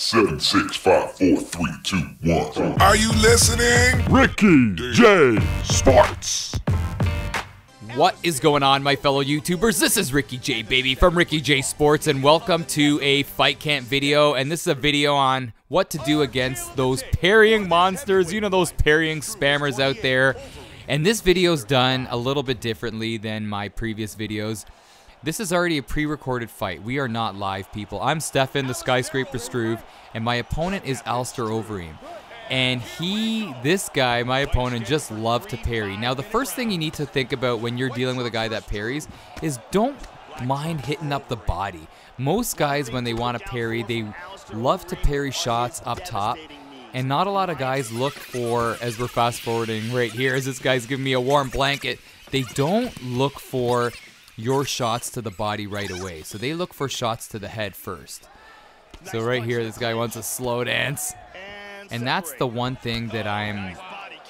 7, 6, 5, 4, 3, 2, 1. Are you listening? Ricky J Sports. What is going on, my fellow YouTubers? This is Ricky J, baby, from Ricky J Sports, and welcome to a fight camp video. And this is a video on what to do against those parrying monsters, you know, those parrying spammers out there. And this video's done a little bit differently than my previous videos. This is already a pre-recorded fight. We are not live, people. I'm Stefan, the Skyscraper Struve, and my opponent is Alistair Overeem. And this guy, my opponent, just loved to parry. Now, the first thing you need to think about when you're dealing with a guy that parries is don't mind hitting up the body. Most guys, when they want to parry, they love to parry shots up top. And not a lot of guys look for, as we're fast forwarding right here, as this guy's giving me a warm blanket, they don't look for your shots to the body right away. So they look for shots to the head first. So right here, this guy wants a slow dance. And that's the one thing that I'm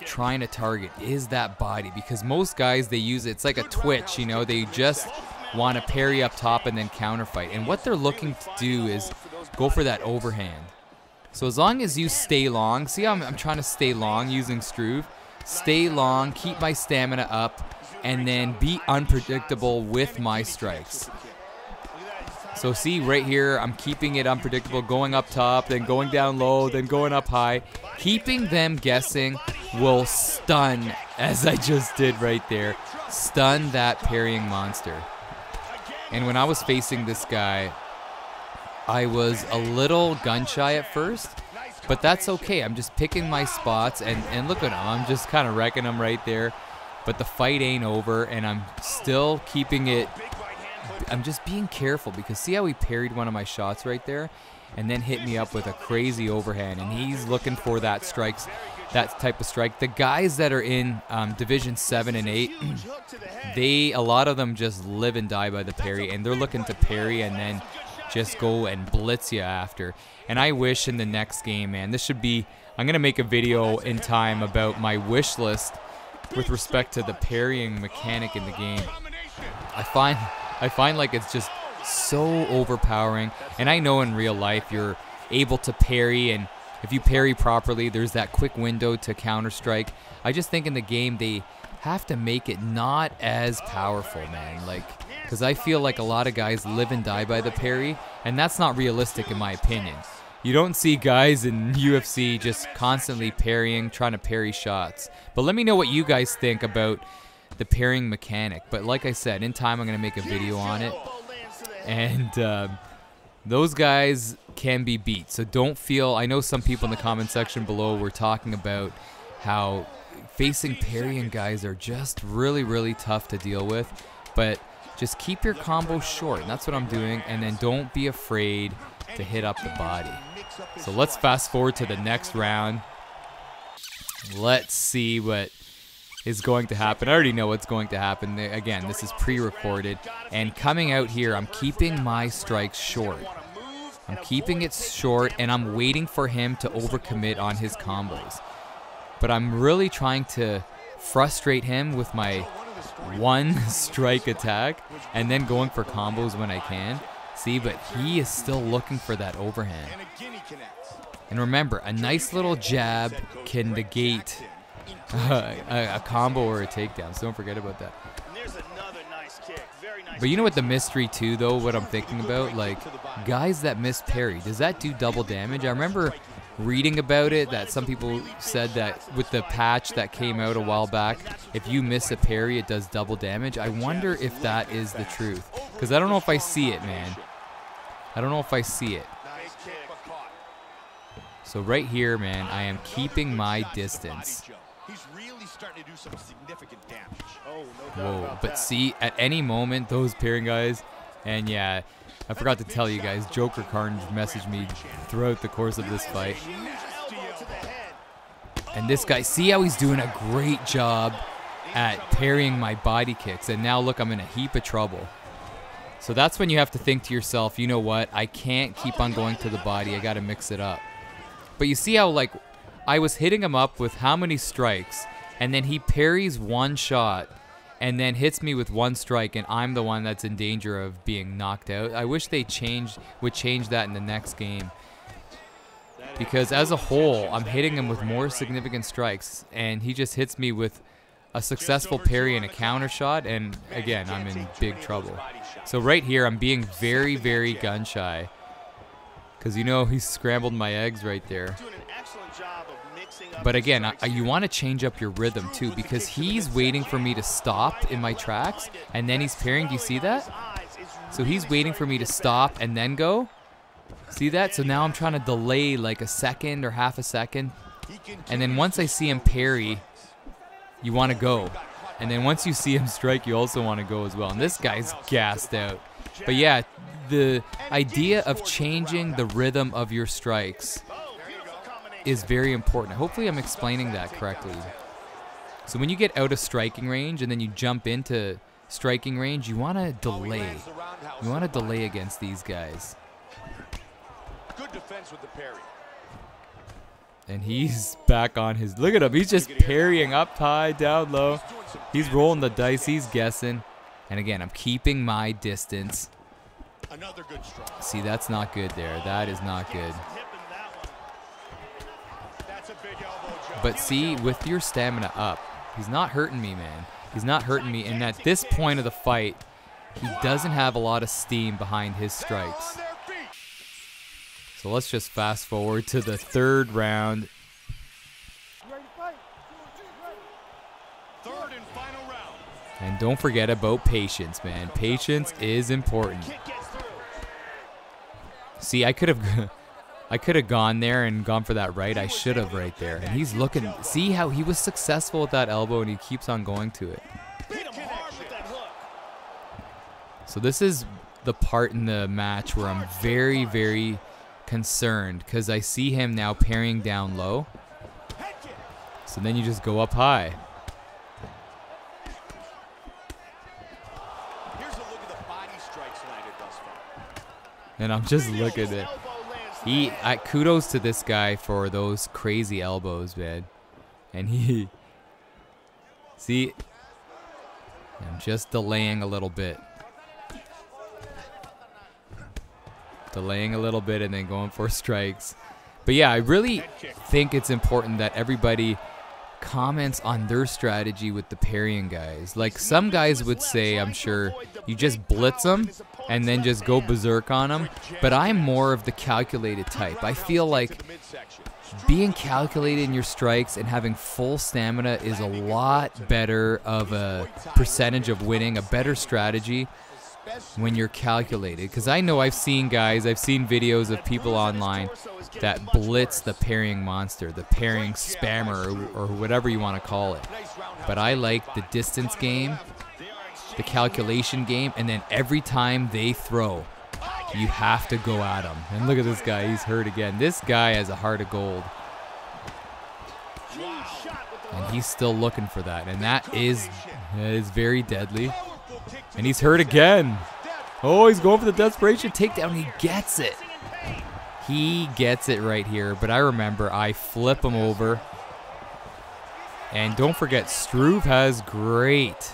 trying to target, is that body. Because most guys, they use it, it's like a twitch, you know, they just want to parry up top and then counter fight. And what they're looking to do is go for that overhand. So as long as you stay long, see how I'm trying to stay long using Struve, stay long, keep my stamina up, and then be unpredictable with my strikes. So see right here, I'm keeping it unpredictable, going up top, then going down low, then going up high. Keeping them guessing will stun, as I just did right there, stun that parrying monster. And when I was facing this guy, I was a little gun shy at first, but that's okay. I'm just picking my spots, and look at him. I'm just kind of wrecking him right there. But the fight ain't over, and I'm still keeping it. I'm just being careful, because see how he parried one of my shots right there and then hit me up with a crazy overhand, and he's looking for that that type of strike. The guys that are in Division 7 and 8, a lot of them just live and die by the parry, and they're looking to parry and then just go and blitz you after. And I wish in the next game, man, I'm going to make a video in time about my wish list with respect to the parrying mechanic in the game. I find like it's just so overpowering, and I know in real life you're able to parry, and if you parry properly, there's that quick window to counter strike. I just think in the game they have to make it not as powerful, man, like, because I feel like a lot of guys live and die by the parry, and that's not realistic in my opinion. You don't see guys in UFC just constantly parrying, trying to parry shots. But let me know what you guys think about the parrying mechanic. But like I said, in time I'm going to make a video on it. And those guys can be beat. So don't feel, I know some people in the comment section below were talking about how facing parrying guys are just really, really tough to deal with. But just keep your combos short, and that's what I'm doing. And then don't be afraid to hit up the body. So let's fast forward to the next round. Let's see what is going to happen. I already know what's going to happen. Again, this is pre-recorded. And coming out here, I'm keeping my strikes short. I'm keeping it short, and I'm waiting for him to overcommit on his combos. But I'm really trying to frustrate him with my one strike attack and then going for combos when I can. See, but he is still looking for that overhand. And remember, a nice little jab can negate a combo or a takedown, so don't forget about that. But you know what the mystery too, though, what I'm thinking about? Like, guys that miss parry, does that do double damage? I remember reading about it, that some people said that with the patch that came out a while back, if you miss a parry, it does double damage. I wonder if that is the truth, because I don't know if I see it, man. I don't know if I see it. So right here, man, I am keeping my distance. Whoa, but see, at any moment, those parrying guys, and yeah, I forgot to tell you guys, Joker Carnage messaged me throughout the course of this fight. And this guy, see how he's doing a great job at parrying my body kicks, and now look, I'm in a heap of trouble. So that's when you have to think to yourself, you know what, I can't keep on going to the body, I gotta mix it up. But you see how, like, I was hitting him up with how many strikes, and then he parries one shot, and then hits me with one strike, and I'm the one that's in danger of being knocked out. I wish they would change that in the next game. because as a whole, I'm hitting him with more significant strikes, and he just hits me with a successful parry and a counter shot, and again, I'm in big trouble. So right here, I'm being very, very gun shy, because you know he scrambled my eggs right there. But again, you want to change up your rhythm too, because he's waiting for me to stop in my tracks, and then he's parrying. Do you see that? So he's waiting for me to stop and then go. See that? So now I'm trying to delay like a second or half a second. And then once I see him parry, you want to go. And then once you see him strike, you also want to go as well. And this guy's gassed out. But yeah, the idea of changing the rhythm of your strikes is very important. Hopefully I'm explaining that correctly. So when you get out of striking range and then you jump into striking range, you want to delay. You want to delay against these guys. Good defense with the parry. And he's back on his... Look at him. He's just parrying up high, down low. He's rolling the dice. He's guessing. And again, I'm keeping my distance. See, that's not good there. That is not good. But see, with your stamina up, he's not hurting me, man. He's not hurting me. And at this point of the fight, he doesn't have a lot of steam behind his strikes. So let's just fast forward to the third round. And don't forget about patience, man. Patience is important. See, I could have gone there and gone for that right. I should have right there. And he's looking. See how he was successful with that elbow, and he keeps on going to it. So this is the part in the match where I'm very, very concerned, because I see him now parrying down low. So then you just go up high. And I'm just looking at it. Kudos to this guy for those crazy elbows, man. And see, I'm just delaying a little bit. Delaying a little bit and then going for strikes. But yeah, I really think it's important that everybody comments on their strategy with the parrying guys. Like some guys would say, I'm sure, you just blitz them and then just go berserk on them. But I'm more of the calculated type. I feel like being calculated in your strikes and having full stamina is a lot better of a percentage of winning, a better strategy when you're calculated. Because I know I've seen videos of people online that blitz the parrying monster, the parrying spammer, or whatever you want to call it. But I like the distance game, the calculation game, and then every time they throw, you have to go at him. And look at this guy, he's hurt again. This guy has a heart of gold. And he's still looking for that, and that is very deadly. And he's hurt again. Oh, he's going for the desperation takedown. He gets it. He gets it right here. But I remember I flip him over. And don't forget, Struve has great.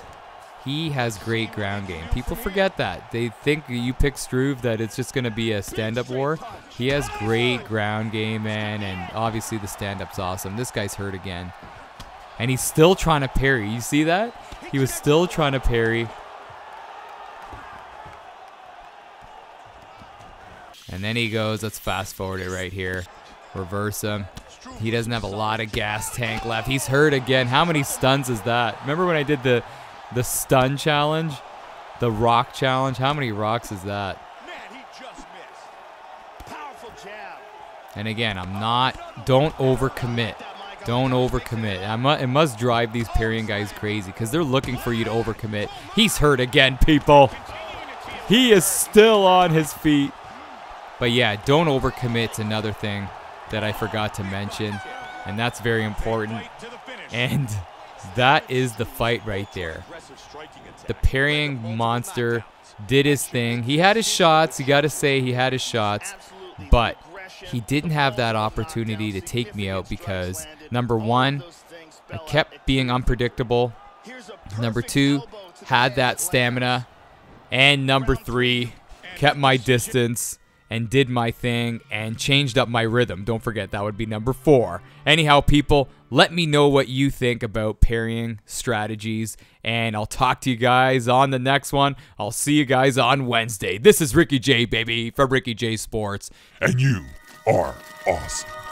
He has great ground game. People forget that. They think you pick Struve that it's just going to be a stand-up war. He has great ground game, man. And obviously the stand-up's awesome. This guy's hurt again. And he's still trying to parry. You see that? He was still trying to parry. And then he goes, let's fast forward it right here. Reverse him. He doesn't have a lot of gas tank left. He's hurt again. How many stuns is that? Remember when I did the stun challenge? The rock challenge? How many rocks is that? And again, don't overcommit. Don't overcommit. It must drive these parrying guys crazy because they're looking for you to overcommit. He's hurt again, people. He is still on his feet. But yeah, don't overcommit. It's another thing that I forgot to mention, and that's very important. And that is the fight right there. The parrying monster did his thing. He had his shots. You got to say he had his shots, but he didn't have that opportunity to take me out because, number one, I kept being unpredictable. Number two, had that stamina. And number three, kept my distance. and did my thing and changed up my rhythm. Don't forget, that would be number 4. Anyhow, people, let me know what you think about parrying strategies, and I'll talk to you guys on the next one. I'll see you guys on Wednesday. This is Ricky J, baby, from Ricky J Sports. And you are awesome.